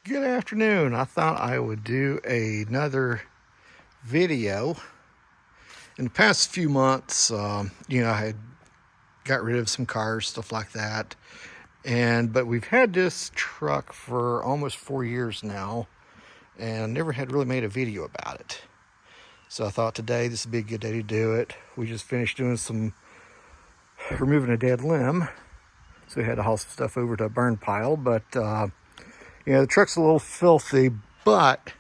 Good afternoon. I thought I would do another video. In the past few months, I had got rid of some cars, stuff like that. But we've had this truck for almost 4 years now, and never had really made a video about it. So I thought today this would be a good day to do it. We just finished doing removing a dead limb, so we had to haul some stuff over to a burn pile. But the truck's a little filthy, but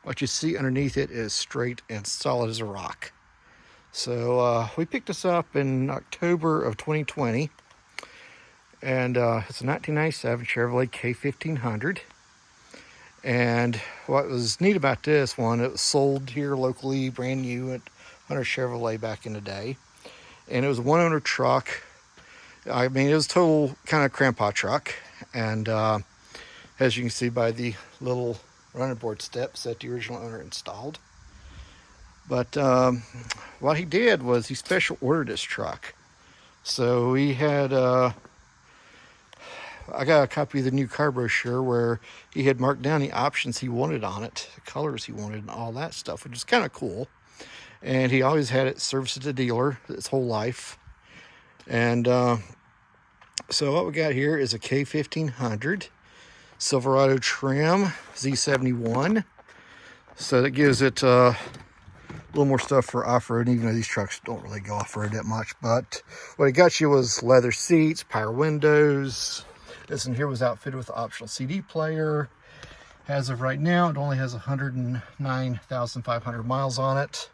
what you see underneath it is straight and solid as a rock. So we picked this up in October of 2020, and it's a 1997 Chevrolet K1500. And what was neat about this one, it was sold here locally, brand new at Hunter Chevrolet back in the day. And it was a one-owner truck. I mean, it was a total kind of grandpa truck. And as you can see by the little running board steps that the original owner installed. But what he did was he special ordered this truck. So we had, I got a copy of the new car brochure where he had marked down the options he wanted on it, the colors he wanted and all that stuff, which is kind of cool. And he always had it serviced at the dealer his whole life. And so what we got here is a K1500 Silverado trim Z-71. So that gives it a little more stuff for off-road, even though these trucks don't really go off-road that much. But what it got you was leather seats, power windows. This one here was outfitted with an optional CD player. As of right now, it only has 109,500 miles on it.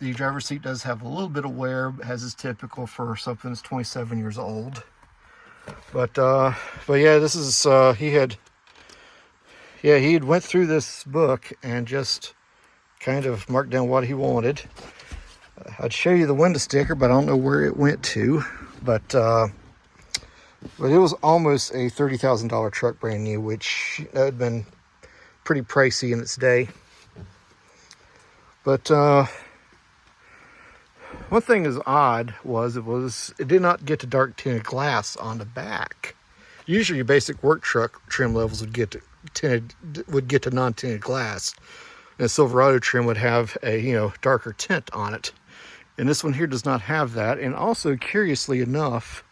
The driver's seat does have a little bit of wear, as is typical for something that's 27 years old. But yeah, this is he had went through this book and just kind of marked down what he wanted. I'd show you the window sticker, but I don't know where it went to. But it was almost a $30,000 truck, brand new, which had been pretty pricey in its day. But one thing is odd was it did not get to dark tinted glass on the back. Usually your basic work truck trim levels would get to non-tinted glass. And a Silverado trim would have a darker tint on it. And this one here does not have that. And also, curiously enough,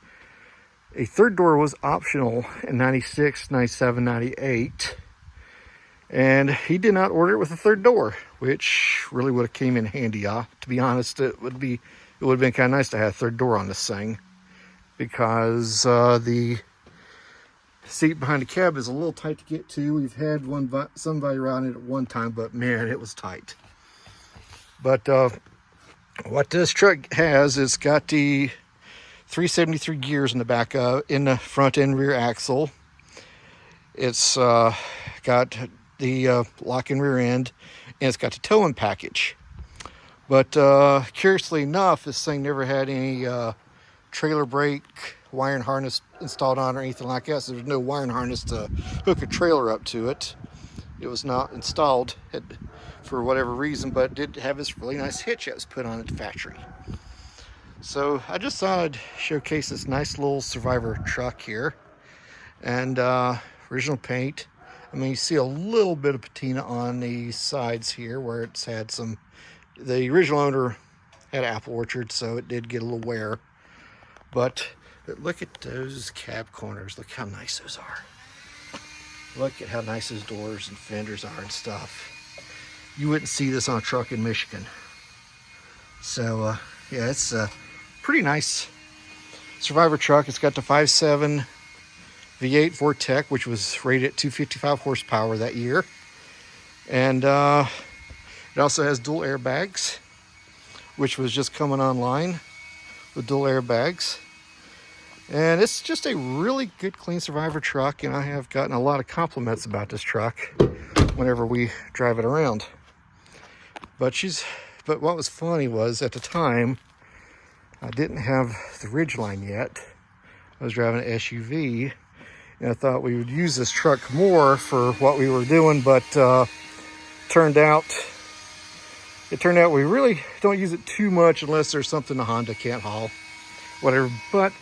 a third door was optional in 96, 97, 98. And he did not order it with a third door, which really would have came in handy. To be honest, it would have been kind of nice to have a third door on this thing, because the seat behind the cab is a little tight to get to. We've had somebody around it at one time, but man, it was tight. But what this truck has, it's got the 373 gears in the back, in the front and rear axle. It's got the lock-in rear end, and it's got the towing package. But curiously enough, this thing never had any trailer brake wiring harness installed on or anything like that. So there's no wiring harness to hook a trailer up to it. It was not installed for whatever reason, but it did have this really nice hitch that was put on at the factory. So I just thought I'd showcase this nice little Survivor truck here. And original paint. I mean, you see a little bit of patina on the sides here where it's had some. The original owner had an apple orchard, so it did get a little wear. But look at those cab corners. Look how nice those are. Look at how nice those doors and fenders are and stuff. You wouldn't see this on a truck in Michigan. So, yeah, it's a pretty nice Survivor truck. It's got the 5.7 V8 Vortec, which was rated at 255 horsepower that year. And it also has dual airbags, which was just coming online with dual airbags. And it's just a really good, clean Survivor truck, and I have gotten a lot of compliments about this truck whenever we drive it around. But what was funny was, at the time, I didn't have the Ridgeline yet. I was driving an SUV, and I thought we would use this truck more for what we were doing, but it turned out we really don't use it too much unless there's something the Honda can't haul, whatever. But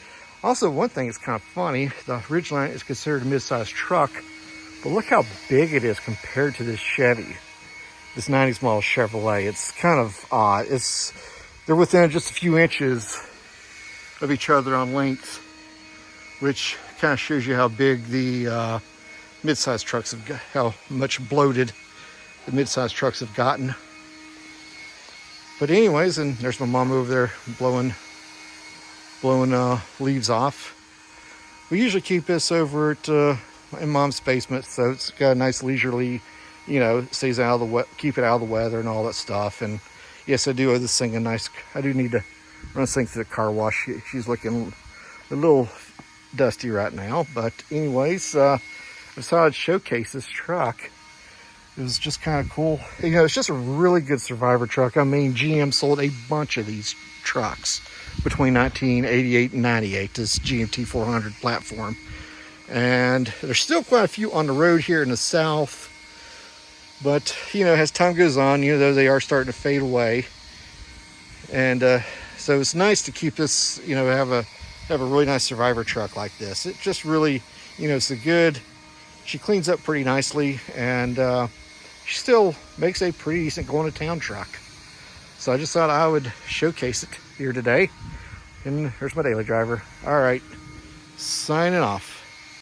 also, one thing that's kind of funny, the Ridgeline is considered a mid-sized truck But look how big it is compared to this Chevy, this 90s model Chevrolet. It's kind of odd. They're within just a few inches of each other on length, which kind of shows you how big the mid-size trucks have got, how much bloated the mid-size trucks have gotten. But anyways, and there's my mom over there blowing leaves off. We usually keep this over at in Mom's basement, so it's got a nice leisurely, stays out of the wet, keep it out of the weather and all that stuff. And yes, I do owe this thing a nice. I do need to run this thing through the car wash. She's looking a little dusty right now, but anyways, I thought I'd showcase this truck. It was just kind of cool. It's just a really good survivor truck. I mean, GM sold a bunch of these trucks between 1988 and 98, this GMT 400 platform. And there's still quite a few on the road here in the South. But, as time goes on, they are starting to fade away. And so it's nice to keep this, have a really nice survivor truck like this. It just really, it's a good, she cleans up pretty nicely, and she still makes a pretty decent going to town truck. So I just thought I would showcase it here today. And here's my daily driver. All right, signing off.